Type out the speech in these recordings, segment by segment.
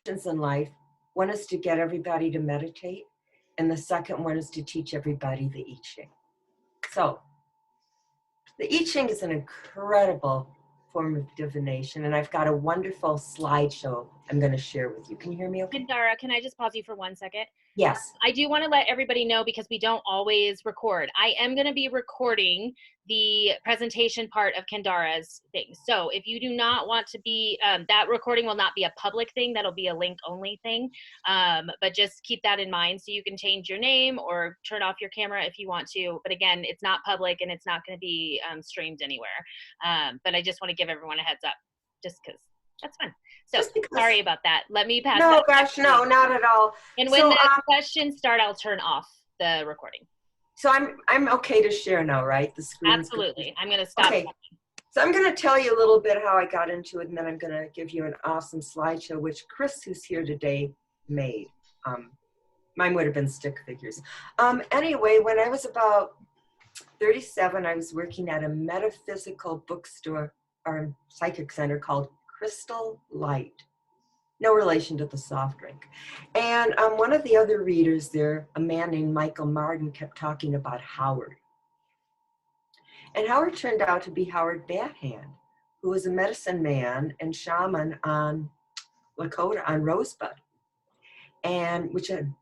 in life. One is to get everybody to meditate, and the second one is to teach everybody the I Ching. So the I Ching is an incredible form of divination, and I've got a wonderful slideshow I'm going to share with you. Can you hear me okay? Kendara, can I just pause you for 1 second? Yes. I do want to let everybody know, because we don't always record. I am going to be recording the presentation part of Kendara's thing. So if you do not want to be, that recording will not be a public thing. That'll be a link only thing. But just keep that in mind. So you can change your name or turn off your camera if you want to. But again, it's not public and it's not going to be streamed anywhere. But I just want to give everyone a heads up, just because that's fun. So sorry about that. Let me pass. No, gosh, no, not at all. And when the questions start, I'll turn off the recording. So I'm okay to share now, right? The screen. Absolutely. I'm going to stop. Okay. So I'm going to tell you a little bit how I got into it, and then I'm going to give you an awesome slideshow, which Chris, who's here today, made. Mine would have been stick figures. Anyway, when I was about 37, I was working at a metaphysical bookstore or psychic center called Crystal Light. No relation to the soft drink. And one of the other readers there, a man named Michael Martin, kept talking about Howard. And Howard turned out to be Howard Bathand, who was a medicine man and shaman on Lakota, on Rosebud. And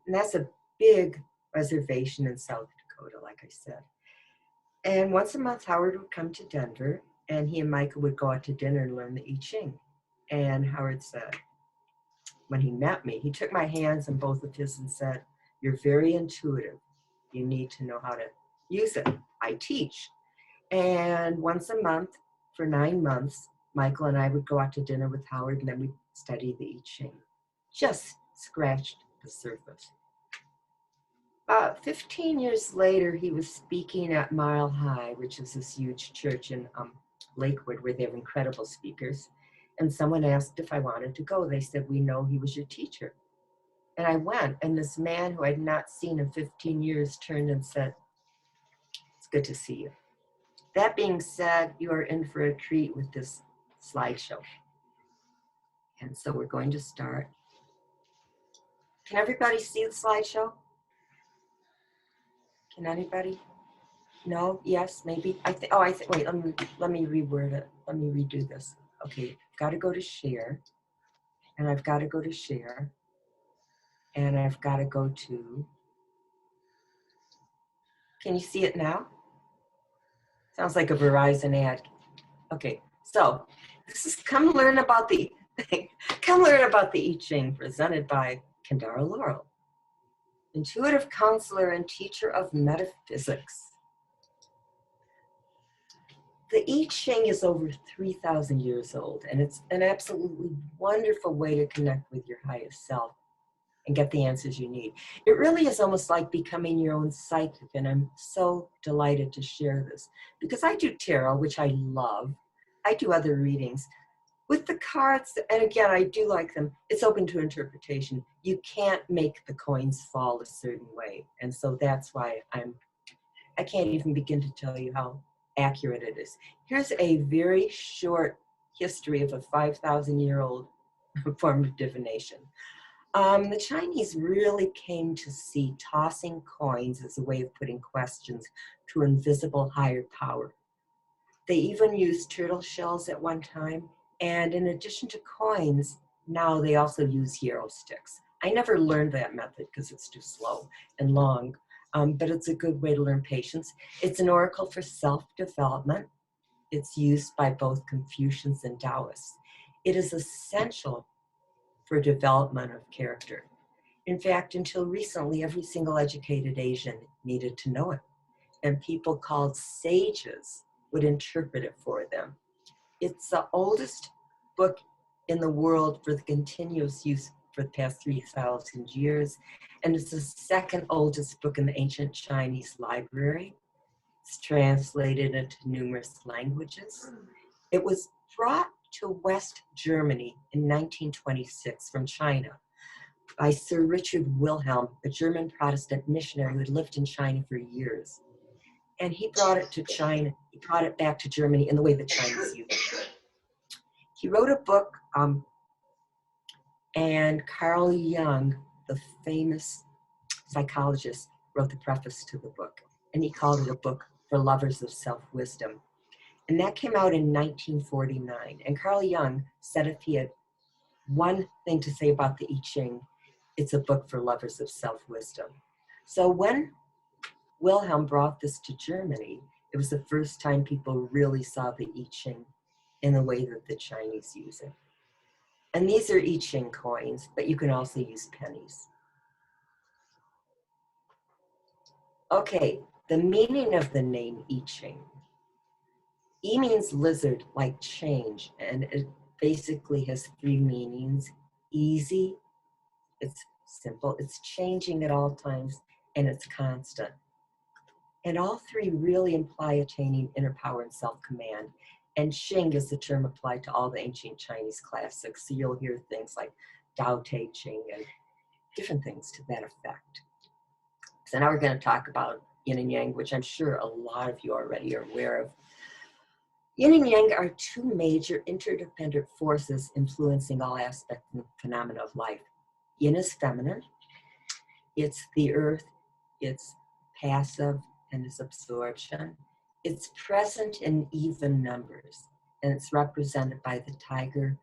that's a big reservation in South Dakota, like I said. And once a month, Howard would come to Denver, and he and Michael would go out to dinner and learn the I Ching. And Howard said, when he met me, he took my hands in both of his and said, "You're very intuitive. You need to know how to use it. I teach." And once a month for 9 months, Michael and I would go out to dinner with Howard, and then we'd study the I Ching. Just scratched the surface. About 15 years later, he was speaking at Mile High, which is this huge church in Lakewood where they have incredible speakers. And someone asked if I wanted to go. They said, "We know he was your teacher." And I went, and this man who I'd not seen in 15 years turned and said, "It's good to see you. That being said, you are in for a treat with this slideshow." And so we're going to start. Can everybody see the slideshow? Can anybody? No? Yes? Maybe? Wait, let me reword it. Let me redo this. Okay, I've got to go to share, and I've got to go to share, and I've got to go to, can you see it now? Sounds like a Verizon ad. Okay, so this is come learn about the I Ching, presented by Kendara Laurel, intuitive counselor and teacher of metaphysics. The I Ching is over 3,000 years old, and it's an absolutely wonderful way to connect with your highest self and get the answers you need. It really is almost like becoming your own psychic, and I'm so delighted to share this because I do tarot, which I love. I do other readings. With the cards, and again, I do like them, it's open to interpretation. You can't make the coins fall a certain way, and so that's why I can't even begin to tell you how accurate it is. Here's a very short history of a 5,000-year-old form of divination. The Chinese really came to see tossing coins as a way of putting questions to invisible higher power. They even used turtle shells at one time, and in addition to coins, now they also use yarrow sticks. I never learned that method because it's too slow and long. But it's a good way to learn patience. It's an oracle for self-development. It's used by both Confucians and Taoists. It is essential for development of character. In fact, until recently, every single educated Asian needed to know it. And people called sages would interpret it for them. It's the oldest book in the world for the continuous use for the past 3,000 years. And it's the second oldest book in the ancient Chinese library. It's translated into numerous languages. It was brought to West Germany in 1926 from China by Sir Richard Wilhelm, a German Protestant missionary who had lived in China for years. And he brought it to China, he brought it back to Germany in the way the Chinese used it. He wrote a book And Carl Jung, the famous psychologist, wrote the preface to the book, and he called it a book for lovers of self-wisdom. And that came out in 1949. And Carl Jung said if he had one thing to say about the I Ching, it's a book for lovers of self-wisdom. So when Wilhelm brought this to Germany, it was the first time people really saw the I Ching in the way that the Chinese use it. And these are I Ching coins, but you can also use pennies. Okay, the meaning of the name I Ching. I means lizard, like change, and it basically has three meanings. Easy, it's simple, it's changing at all times, and it's constant. And all three really imply attaining inner power and self-command. And Xing is the term applied to all the ancient Chinese classics. So you'll hear things like Tao Te Ching and different things to that effect. So now we're going to talk about yin and yang, which I'm sure a lot of you already are aware of. Yin and yang are two major interdependent forces influencing all aspects and phenomena of life. Yin is feminine. It's the earth. It's passive and its absorption. It's present in even numbers, and it's represented by the tiger,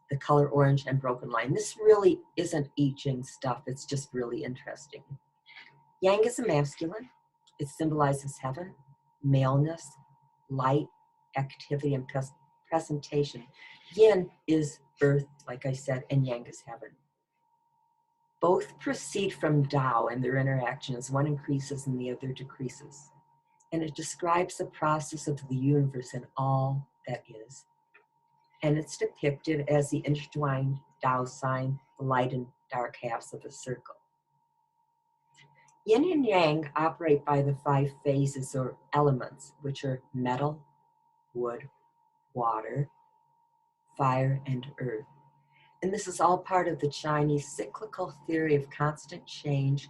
the color orange, and broken line. This really isn't I Ching stuff. It's just really interesting. Yang is a masculine. It symbolizes heaven, maleness, light, activity, and presentation. Yin is earth, like I said, and yang is heaven. Both proceed from Tao, and their interaction as one increases and the other decreases. And it describes the process of the universe and all that is. And it's depicted as the intertwined Tao sign, the light and dark halves of a circle. Yin and yang operate by the 5 phases or elements, which are metal, wood, water, fire, and earth. And this is all part of the Chinese cyclical theory of constant change,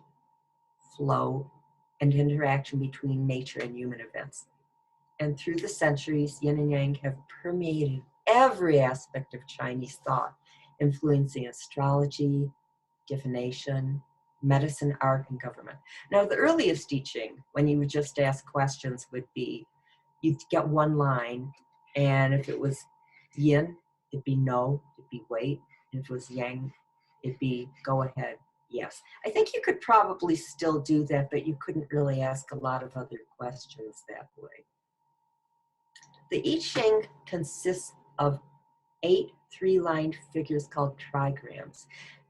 flow, and interaction between nature and human events. And through the centuries, yin and yang have permeated every aspect of Chinese thought, influencing astrology, divination, medicine, art, and government. Now, the earliest teaching, when you would just ask questions, would be, you'd get one line, and if it was yin, it'd be no, it'd be wait. And if it was yang, it'd be go ahead, yes. I think you could probably still do that, but you couldn't really ask a lot of other questions that way. The I Ching consists of 8 3-lined figures called trigrams.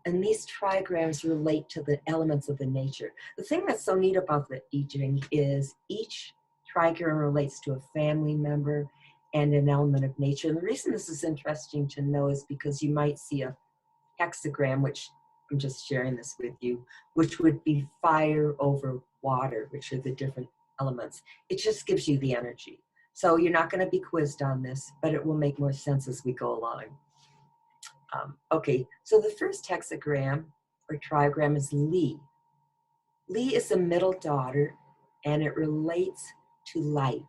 And these trigrams relate to the elements of the nature. The thing that's so neat about the I Ching is each trigram relates to a family member and an element of nature. And the reason this is interesting to know is because you might see a hexagram, which I'm just sharing this with you, which would be fire over water, which are the different elements. It just gives you the energy. So you're not going to be quizzed on this, but it will make more sense as we go along. Okay, so the first hexagram or trigram is Li. Li is the middle daughter, and it relates to light.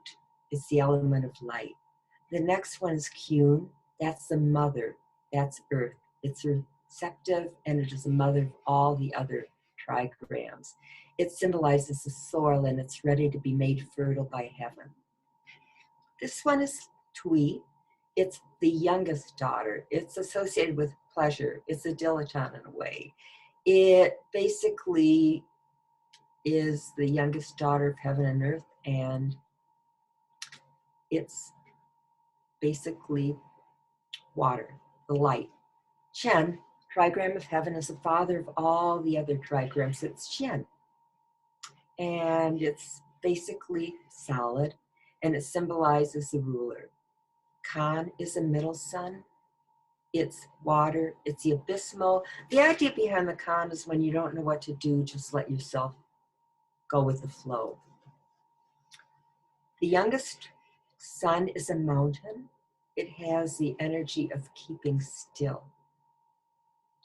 It's the element of light. The next one is Kyun. That's the mother. That's earth. It's receptive, and it is the mother of all the other trigrams. It symbolizes the soil, and it's ready to be made fertile by heaven. This one is Tui. It's the youngest daughter. It's associated with pleasure. It's a dilettante in a way. It basically is the youngest daughter of heaven and earth, and it's basically water, the light. Chen, trigram of heaven, is the father of all the other trigrams. It's Chen. And it's basically solid, and it symbolizes the ruler. Kan is the middle sun. It's water, it's the abysmal. The idea behind the Kan is when you don't know what to do, just let yourself go with the flow. The youngest sun is a mountain. It has the energy of keeping still.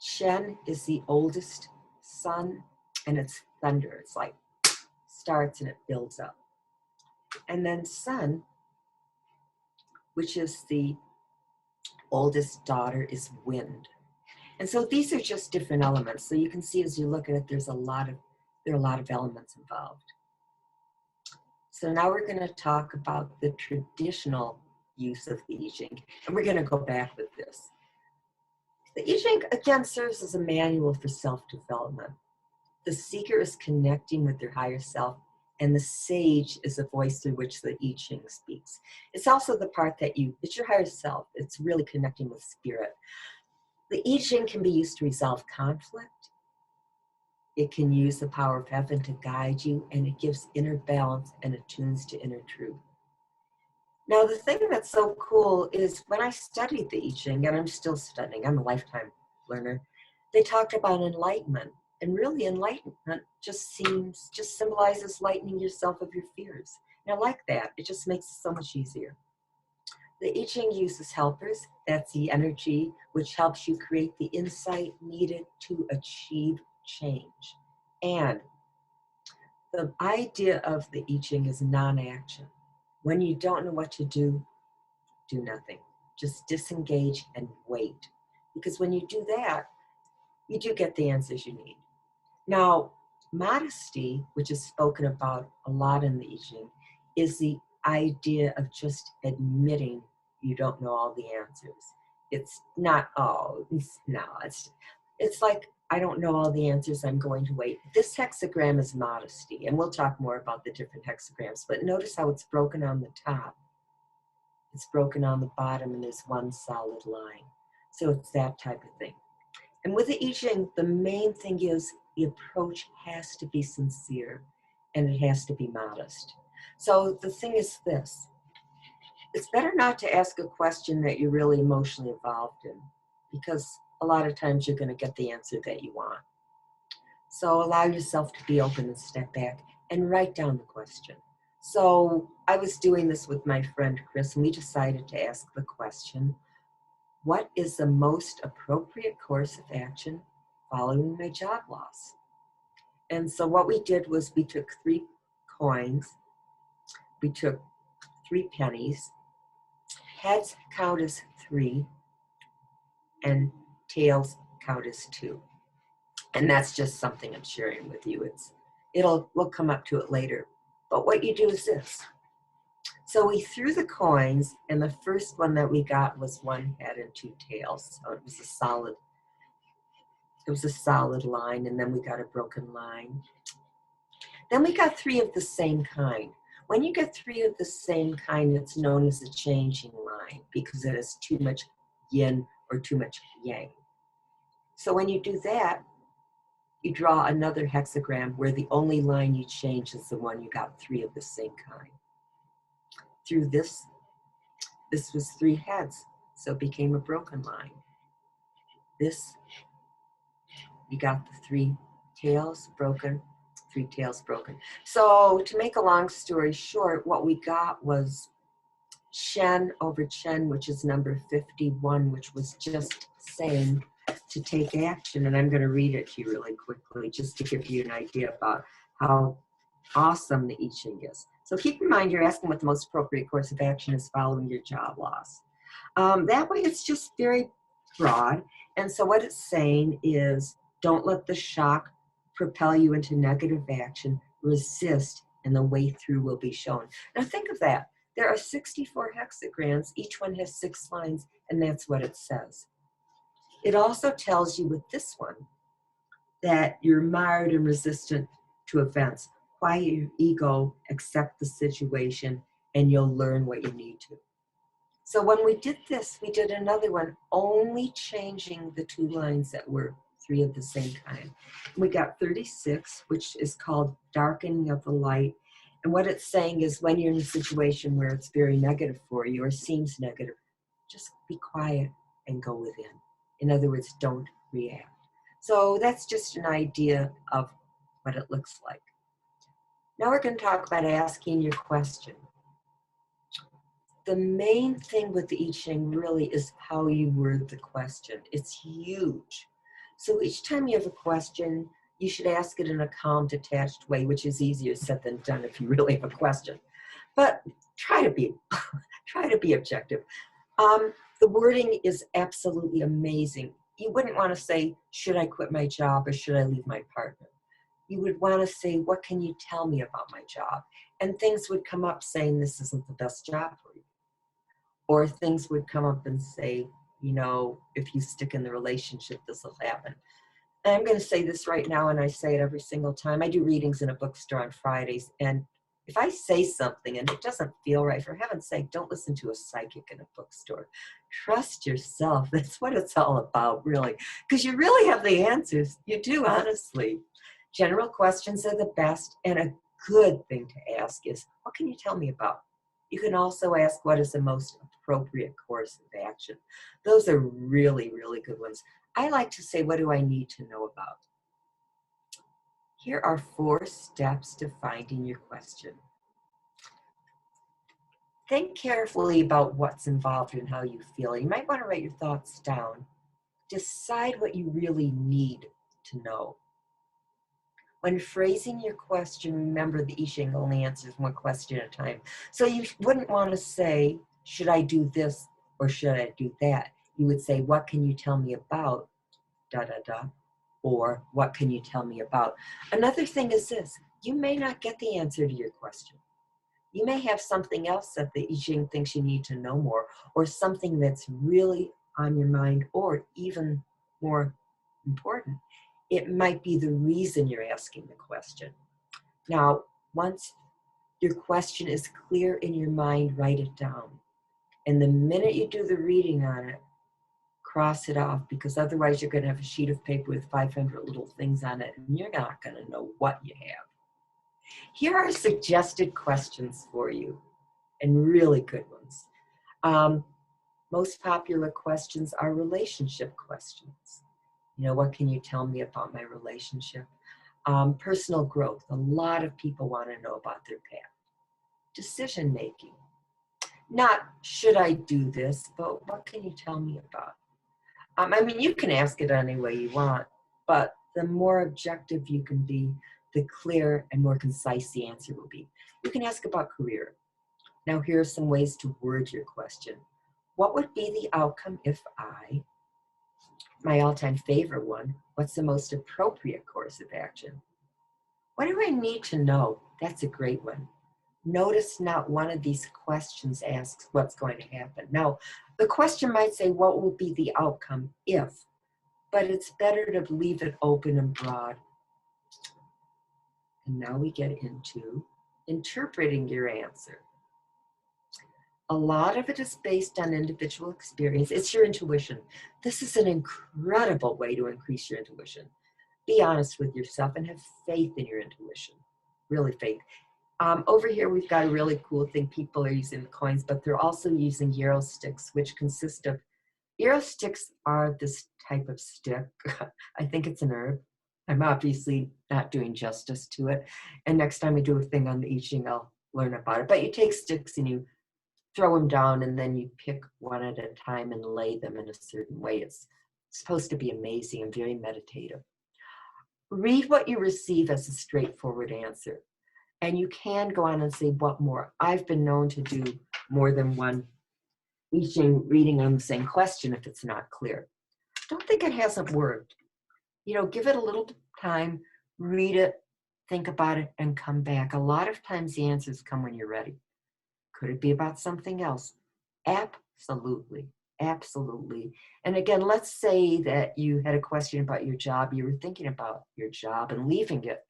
Shen is the oldest sun, and it's thunder. It's like starts and it builds up. And then Sun, which is the oldest daughter, is wind. And so these are just different elements. So you can see as you look at it, there are a lot of elements involved. So now we're going to talk about the traditional use of the I Ching, and we're going to go back with this. The I Ching, again, serves as a manual for self-development. The seeker is connecting with their higher self, and the sage is the voice through which the I Ching speaks. It's also the part that it's your higher self. It's really connecting with spirit. The I Ching can be used to resolve conflict. It can use the power of heaven to guide you, and it gives inner balance and attunes to inner truth. Now, the thing that's so cool is when I studied the I Ching, and I'm still studying, I'm a lifetime learner, they talked about enlightenment. And really, enlightenment just symbolizes lightening yourself of your fears. And I like that. It just makes it so much easier. The I Ching uses helpers. That's the energy which helps you create the insight needed to achieve change. And the idea of the I Ching is non-action. When you don't know what to do nothing. Just disengage and wait. Because when you do that, you do get the answers you need. Now, modesty, which is spoken about a lot in the I Ching, is the idea of just admitting you don't know all the answers. It's not, it's like, I don't know all the answers, I'm going to wait. This hexagram is modesty, and we'll talk more about the different hexagrams, but notice how it's broken on the top. It's broken on the bottom, and there's one solid line. So it's that type of thing. And with the I Ching, the main thing is the approach has to be sincere, and it has to be modest. So the thing is this. It's better not to ask a question that you're really emotionally involved in, because a lot of times you're going to get the answer that you want. So allow yourself to be open and step back and write down the question. So I was doing this with my friend Chris, and we decided to ask the question, what is the most appropriate course of action following my job loss? And so what we did was we took 3 coins, we took 3 pennies, heads count as 3, and tails count as 2. And that's just something I'm sharing with you. We'll come up to it later. But what you do is this. So we threw the coins, and the first one that we got was 1 head and 2 tails. So it was a solid line, and then we got a broken line. Then we got 3 of the same kind. When you get 3 of the same kind, it's known as a changing line because it has too much yin or too much yang. So when you do that, you draw another hexagram where the only line you change is the one you got 3 of the same kind. Through this was 3 heads, so it became a broken line. This, you got the 3 tails broken, 3 tails broken. So to make a long story short, what we got was Shen over Chen, which is number 51, which was just saying to take action. And I'm going to read it to you really quickly, just to give you an idea about how awesome the I Ching is. So keep in mind, you're asking what the most appropriate course of action is following your job loss. That way it's just very broad. And so what it's saying is, don't let the shock propel you into negative action, resist, and the way through will be shown. Now think of that. There are 64 hexagrams, each one has 6 lines, and that's what it says. It also tells you with this one that you're mired and resistant to events. Quiet your ego, accept the situation, and you'll learn what you need to. So when we did this, we did another one, only changing the 2 lines that were 3 of the same kind. We got 36, which is called darkening of the light. And what it's saying is when you're in a situation where it's very negative for you or seems negative, just be quiet and go within. In other words, don't react. So that's just an idea of what it looks like. Now we're going to talk about asking your question. The main thing with the I Ching really is how you word the question. It's huge. So each time you have a question, you should ask it in a calm, detached way, which is easier said than done if you really have a question. But try to be objective. The wording is absolutely amazing. You wouldn't want to say, should I quit my job or should I leave my partner? You would want to say, what can you tell me about my job? And things would come up saying this isn't the best job for you. Or things would come up and say, you know, if you stick in the relationship, this will happen. And I'm going to say this right now, and I say it every single time. I do readings in a bookstore on Fridays, and if I say something and it doesn't feel right, for heaven's sake, don't listen to a psychic in a bookstore. Trust yourself. That's what it's all about, really, because you really have the answers. You do, honestly. General questions are the best, and a good thing to ask is, what can you tell me about? You can also ask, what is the most appropriate course of action? Those are really, really good ones. I like to say, what do I need to know about? Here are 4 steps to finding your question. Think carefully about what's involved and how you feel. You might want to write your thoughts down. Decide what you really need to know. When phrasing your question, remember the I Ching only answers one question at a time. So you wouldn't want to say, should I do this or should I do that? You would say, what can you tell me about, da, da, da, or what can you tell me about? Another thing is this, you may not get the answer to your question. You may have something else that the I Ching thinks you need to know more, or something that's really on your mind, or even more important, it might be the reason you're asking the question. Now, once your question is clear in your mind, write it down. And the minute you do the reading on it, cross it off, because otherwise you're going to have a sheet of paper with 500 little things on it, and you're not going to know what you have. Here are suggested questions for you, and really good ones. Most popular questions are relationship questions. You know, what can you tell me about my relationship? Personal growth. A lot of people want to know about their path. Decision making. Not, should I do this, but what can you tell me about? I mean, you can ask it any way you want, but the more objective you can be, the clearer and more concise the answer will be. You can ask about career. Now, here are some ways to word your question. What would be the outcome if I, my all-time favorite one, what's the most appropriate course of action? What do I need to know? That's a great one. Notice not one of these questions asks what's going to happen. Now, the question might say, what will be the outcome if? But it's better to leave it open and broad. And now we get into interpreting your answer. A lot of it is based on individual experience. It's your intuition. This is an incredible way to increase your intuition. Be honest with yourself and have faith in your intuition. Really faith. Over here, we've got a really cool thing. People are using the coins, but they're also using yarrow sticks, which consist of, yarrow sticks are this type of stick. I think it's an herb. I'm obviously not doing justice to it. And next time I do a thing on the I Ching, I'll learn about it. But you take sticks and you throw them down, and then you pick one at a time and lay them in a certain way. It's supposed to be amazing and very meditative. Read what you receive as a straightforward answer. And you can go on and say, what more? I've been known to do more than one I Ching reading on the same question if it's not clear. Don't think it hasn't worked. You know, give it a little time, read it, think about it, and come back. A lot of times the answers come when you're ready. Could it be about something else? Absolutely. Absolutely. And again, let's say that you had a question about your job. You were thinking about your job and leaving it,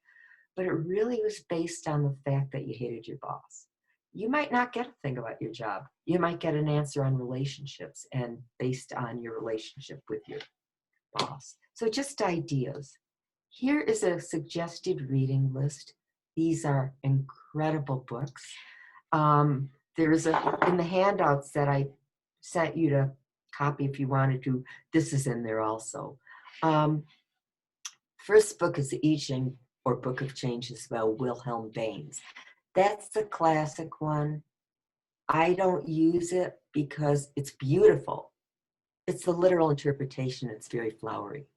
but it really was based on the fact that you hated your boss. You might not get a thing about your job. You might get an answer on relationships and based on your relationship with your boss. So just ideas. Here is a suggested reading list. These are incredible books. There's in the handouts that I sent you to copy if you wanted to, this is in there also. First book is the I Ching, or Book of Changes by Wilhelm Baines. That's the classic one. I don't use it because it's beautiful. It's the literal interpretation. It's very flowery.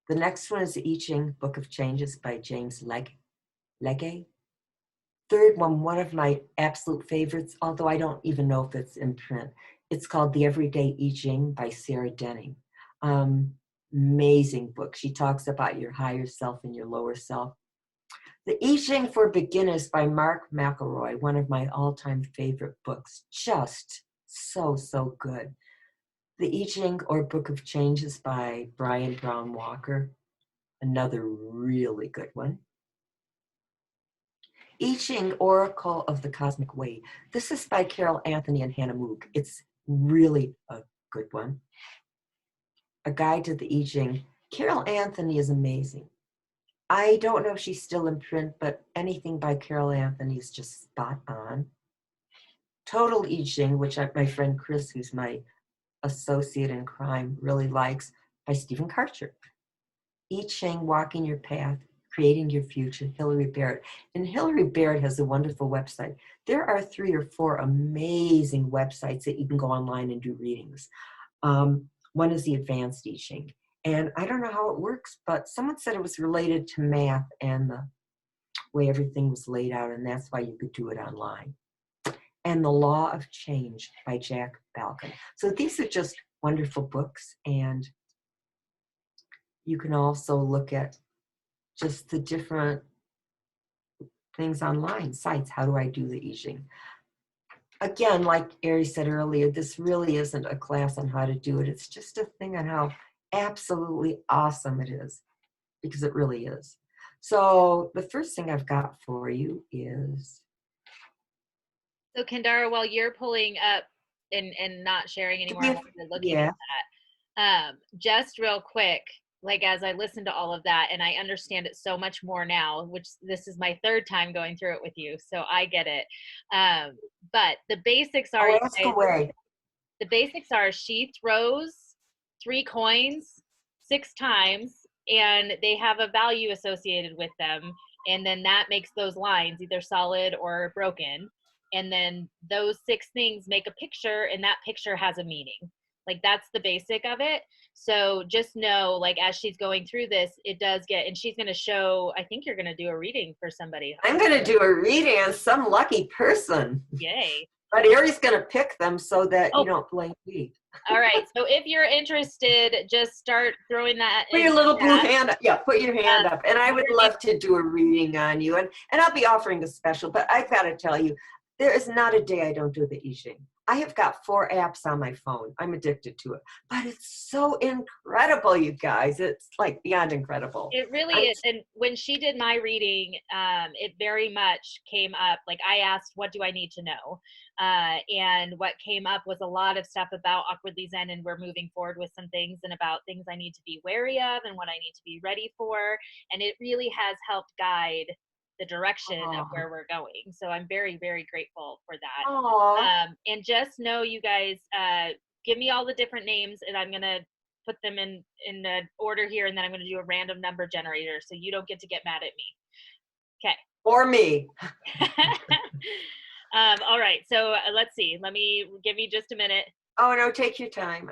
The next one is the I Ching, Book of Changes by James Legge. Third one of my absolute favorites, although I don't even know if it's in print. It's called The Everyday I Ching by Sarah Denning. Um, Amazing book. She talks about your higher self and your lower self. The I Ching for Beginners by Mark McElroy, one of my all-time favorite books. Just so good. The I Ching or Book of Changes by Brian Brown Walker, another really good one. I Ching Oracle of the Cosmic Way. This is by Carol Anthony and Hannah Moog. It's really a good one. A Guide to the I Ching. Carol Anthony is amazing. I don't know if she's still in print, but anything by Carol Anthony is just spot on. Total I Ching, which my friend Chris, who's my associate in crime, really likes, by Stephen Karcher. I Ching, Walking Your Path, Creating Your Future, Hillary Barrett. And Hillary Barrett has a wonderful website. There are 3 or 4 amazing websites that you can go online and do readings. One is the Advanced I Ching. And I don't know how it works, but someone said it was related to math and the way everything was laid out, and that's why you could do it online. And The Law of Change by Jack Balkin. So these are just wonderful books, and you can also look at just the different things online, sites. How do I do the I Ching? Again, like Ari said earlier, this really isn't a class on how to do it. It's just a thing on how absolutely awesome it is, because it really is. So the first thing I've got for you is... So Kendara, while you're pulling up and not sharing anymore, I wanted to look at that. Just real quick, like as I listen to all of that and I understand it so much more now, which this is my 3rd time going through it with you, so I get it. But the basics are, ask away. The basics are she throws 3 coins 6 times and they have a value associated with them, and then that makes those lines either solid or broken, and then those 6 things make a picture, and that picture has a meaning. Like that's the basic of it. So just know, like as she's going through this, it does get, and she's going to show, I think you're going to do a reading for somebody. I'm going to do a reading on some lucky person. Yay. But Ari's going to pick them so that you don't blame me. All right. So if you're interested, just start throwing that. Put your little blue hand up. Yeah, put your hand up. And I would love to do a reading on you. And I'll be offering a special, but I've got to tell you, there is not a day I don't do the I Ching. I have got 4 apps on my phone. I'm addicted to it. But it's so incredible, you guys. It's like beyond incredible. It really is. And when she did my reading, it very much came up. Like I asked, what do I need to know? And what came up was a lot of stuff about Awkwardly Zen, and we're moving forward with some things, and about things I need to be wary of and what I need to be ready for. And it really has helped guide the direction of where we're going. So I'm very, very grateful for that. And just know, you guys, give me all the different names, and I'm going to put them in the order here, and then I'm going to do a random number generator, so you don't get to get mad at me. Okay. Or me. All right. So let's see. Let me give you just a minute. Oh, no, take your time.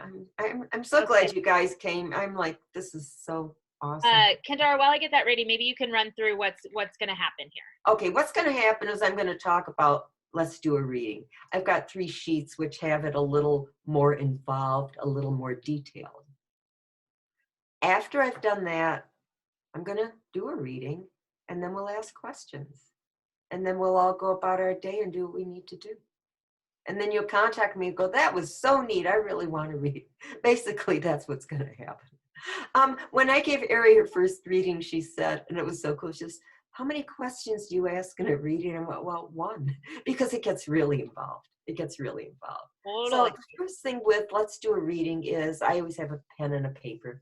I'm so glad you guys came. I'm like, this is so awesome. Kendara, while I get that ready, maybe you can run through what's going to happen here. Okay, what's going to happen is I'm going to talk about, let's do a reading. I've got 3 sheets which have it a little more involved, a little more detailed. After I've done that, I'm going to do a reading, and then we'll ask questions. And then we'll all go about our day and do what we need to do. And then you'll contact me and go, that was so neat. I really want to read. Basically, that's what's going to happen. When I gave Ari her first reading, she said, and it was so cool, she says, how many questions do you ask in a reading? And I went, well, 1, because it gets really involved. It gets really involved. So the first thing with let's do a reading is I always have a pen and a paper.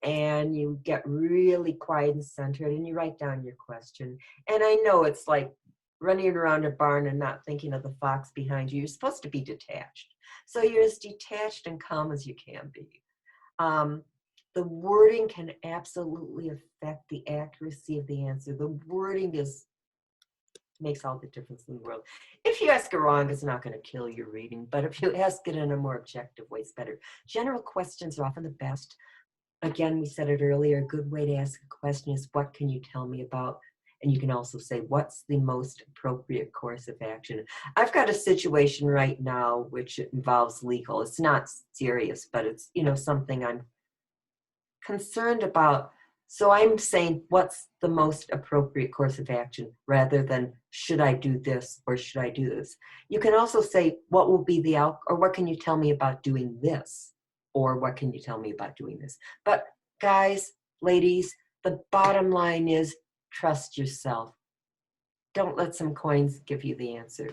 And you get really quiet and centered, and you write down your question. And I know it's like running around a barn and not thinking of the fox behind you. You're supposed to be detached. So you're as detached and calm as you can be. The wording can absolutely affect the accuracy of the answer. The wording makes all the difference in the world. If you ask it wrong, it's not going to kill your reading. But if you ask it in a more objective way, it's better. General questions are often the best. Again, we said it earlier, a good way to ask a question is, what can you tell me about And you can also say, what's the most appropriate course of action? I've got a situation right now which involves legal. It's not serious, but it's, something I'm concerned about. So I'm saying, what's the most appropriate course of action rather than should I do this or should I do this? You can also say, what will be the outcome, or what can you tell me about doing this? Or what can you tell me about doing this? But guys, ladies, the bottom line is trust yourself. Don't let some coins give you the answer.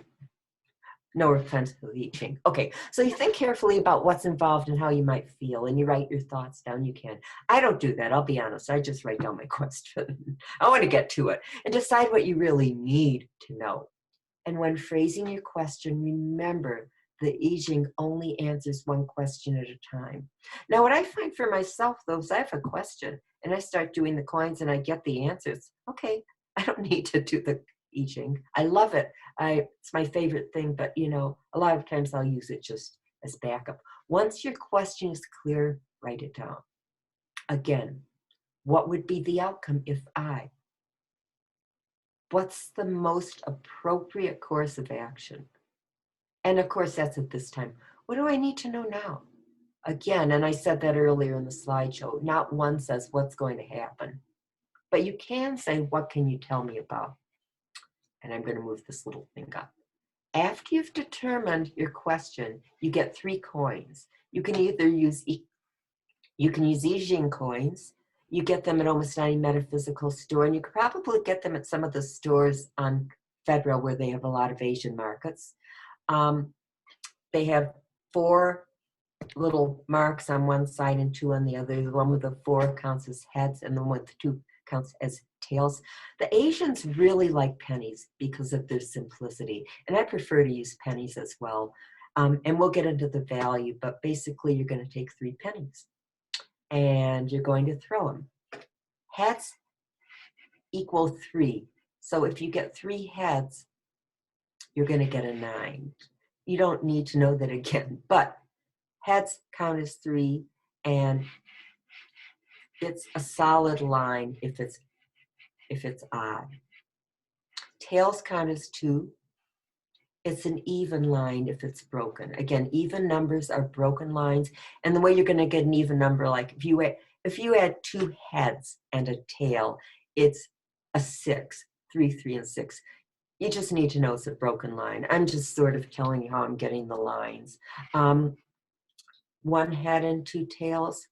No offense to the I Ching. Okay, so you think carefully about what's involved and how you might feel, and you write your thoughts down. You can. I don't do that, I'll be honest. I just write down my question. I want to get to it and decide what you really need to know. And when phrasing your question, remember the I Ching only answers one question at a time. Now, what I find for myself, though, is I have a question and I start doing the coins and I get the answers. Okay, I don't need to do the I Ching. I love it. It's my favorite thing, but a lot of times I'll use it just as backup. Once your question is clear, write it down. Again, what would be the outcome if I? What's the most appropriate course of action? And of course, that's at this time. What do I need to know now? Again, and I said that earlier in the slideshow, not one says what's going to happen, but you can say, what can you tell me about? And I'm going to move this little thing up. After you've determined your question, you get 3 coins. You can either use I Ching coins. You get them at almost any metaphysical store, and you could probably get them at some of the stores on Federal where they have a lot of Asian markets. They have 4 little marks on one side and 2 on the other. The one with the 4 counts as heads, and the one with the 2 counts as tails. The Asians really like pennies because of their simplicity, and I prefer to use pennies as well. And we'll get into the value, but basically you're going to take 3 pennies and you're going to throw them. Heads equal 3. So if you get 3 heads, you're going to get a 9. You don't need to know that again, but heads count as 3, and it's a solid line if it's odd. Tails count as 2. It's an even line if it's broken. Again, even numbers are broken lines, and the way you're going to get an even number, like if you add 2 heads and a tail, it's a 6, 3, 3, and 6. You just need to know it's a broken line. I'm just sort of telling you how I'm getting the lines. 1 head and 2 tails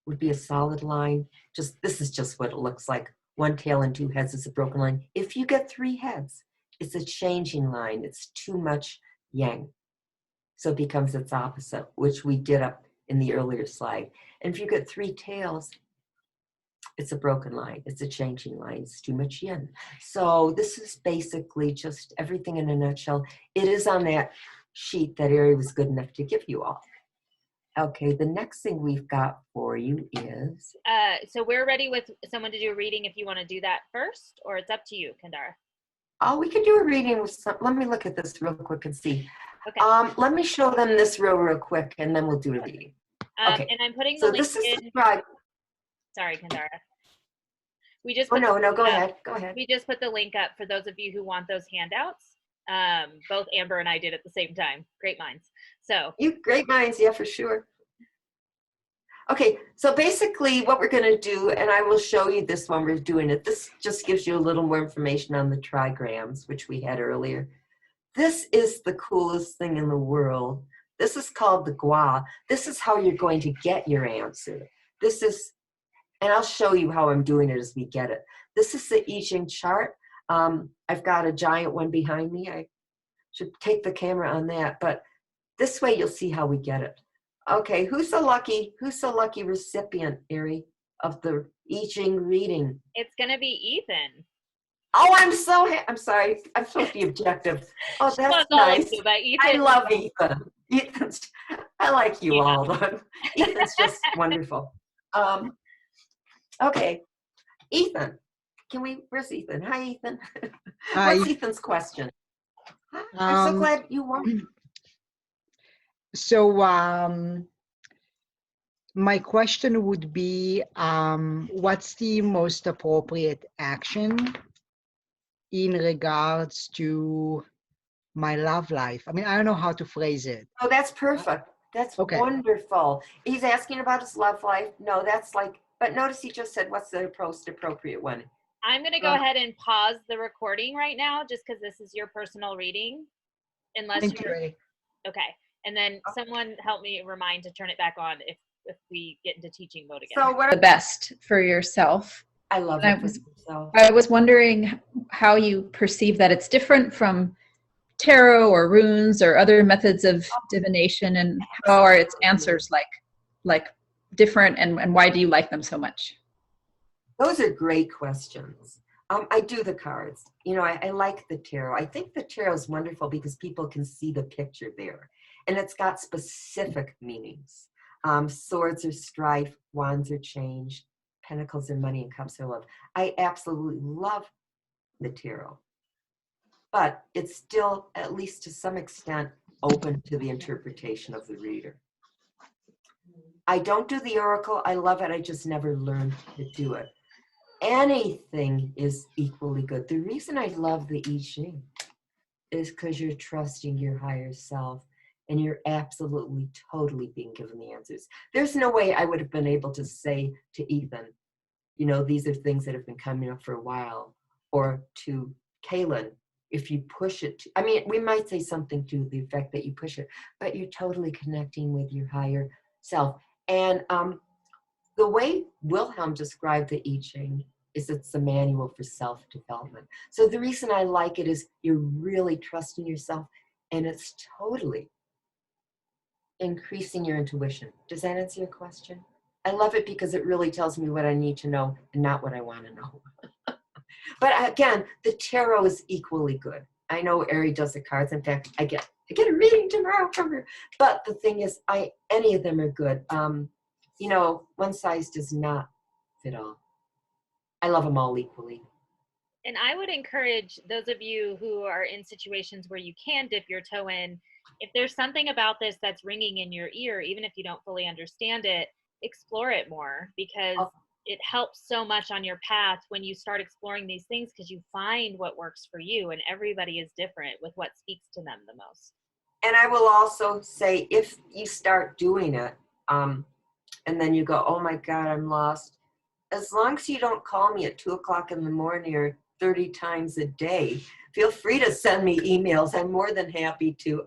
would be a solid line. This is just what it looks like. 1 tail and 2 heads is a broken line. If you get 3 heads, it's a changing line. It's too much yang. So it becomes its opposite, which we did up in the earlier slide. And if you get 3 tails, it's a broken line. It's a changing line. It's too much yin. So this is basically just everything in a nutshell. It is on that sheet that Ari was good enough to give you all. Okay, the next thing we've got for you is... So we're ready with someone to do a reading if you want to do that first, or it's up to you, Kendara. Oh, we could do a reading with some... Let me look at this real quick and see. Okay. Let me show them this real quick, and then we'll do a reading. Okay. And I'm putting the so link this is in. the tribe. Sorry, Kendara. We just No, go ahead. Go ahead. We just put the link up for those of you who want those handouts. Both Amber and I did at the same time. Great minds. So you great minds, yeah, for sure. Okay, so basically what we're going to do, and I will show you this when we're doing it. This just gives you a little more information on the trigrams, which we had earlier. This is the coolest thing in the world. This is called the gua. This is how you're going to get your answer. This is, and I'll show you how I'm doing it as we get it. This is the I Ching chart. I've got a giant one behind me. I should take the camera on that, but this way you'll see how we get it. Okay, who's the lucky recipient, Ari, of the I Ching reading? It's gonna be Ethan. Oh, I'm sorry. I'm supposed to be objective. Oh, that's nice. You, but Ethan, I love Ethan. I like you all, though. Ethan's just wonderful. Okay, Ethan. Where's Ethan? Hi, Ethan. Hi. What's Ethan's question? I'm so glad you won. So my question would be, what's the most appropriate action in regards to my love life. I mean, I don't know how to phrase it. Oh, that's perfect. That's Okay. wonderful. He's asking about his love life. No, that's like, but notice he just said, what's the most appropriate one? I'm going to go ahead and pause the recording right now just because this is your personal reading. Unless Thank you're you. okay. And then someone help me remind to turn it back on if we get into teaching mode again. So what The best for yourself. I love I it for was yourself. I was wondering how you perceive that it's different from tarot or runes or other methods of divination, and how are its answers like different, and why do you like them so much? Those are great questions. I do the cards. You know, I like the tarot. I think the tarot is wonderful because people can see the picture there. And it's got specific meanings. Swords are strife, wands are change, pentacles are money, and cups are love. I absolutely love the tarot. But it's still, at least to some extent, open to the interpretation of the reader. I don't do the oracle. I love it. I just never learned to do it. Anything is equally good. The reason I love the I Ching is because you're trusting your higher self and you're absolutely, totally being given the answers. There's no way I would have been able to say to Ethan, you know, these are things that have been coming up for a while, or to Kaylin, if you push it. I mean, we might say something to the effect that you push it, but you're totally connecting with your higher self. And the way Wilhelm described the I Ching is it's a manual for self-development. So the reason I like it is you're really trusting yourself, and it's totally increasing your intuition. Does that answer your question? I love it because it really tells me what I need to know and not what I want to know. But again, the tarot is equally good. I know Ari does the cards. In fact, I get a reading tomorrow from her. But the thing is, any of them are good. You know, one size does not fit all. I love them all equally. And I would encourage those of you who are in situations where you can dip your toe in, if there's something about this that's ringing in your ear, even if you don't fully understand it, explore it more, because it helps so much on your path when you start exploring these things, because you find what works for you, and everybody is different with what speaks to them the most. And I will also say, if you start doing it, and then you go, oh my God, I'm lost. As long as you don't call me at 2 o'clock in the morning or 30 times a day, feel free to send me emails. I'm more than happy to.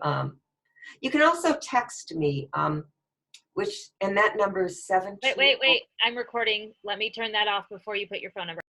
You can also text me, and that number is 72. Wait. I'm recording. Let me turn that off before you put your phone number.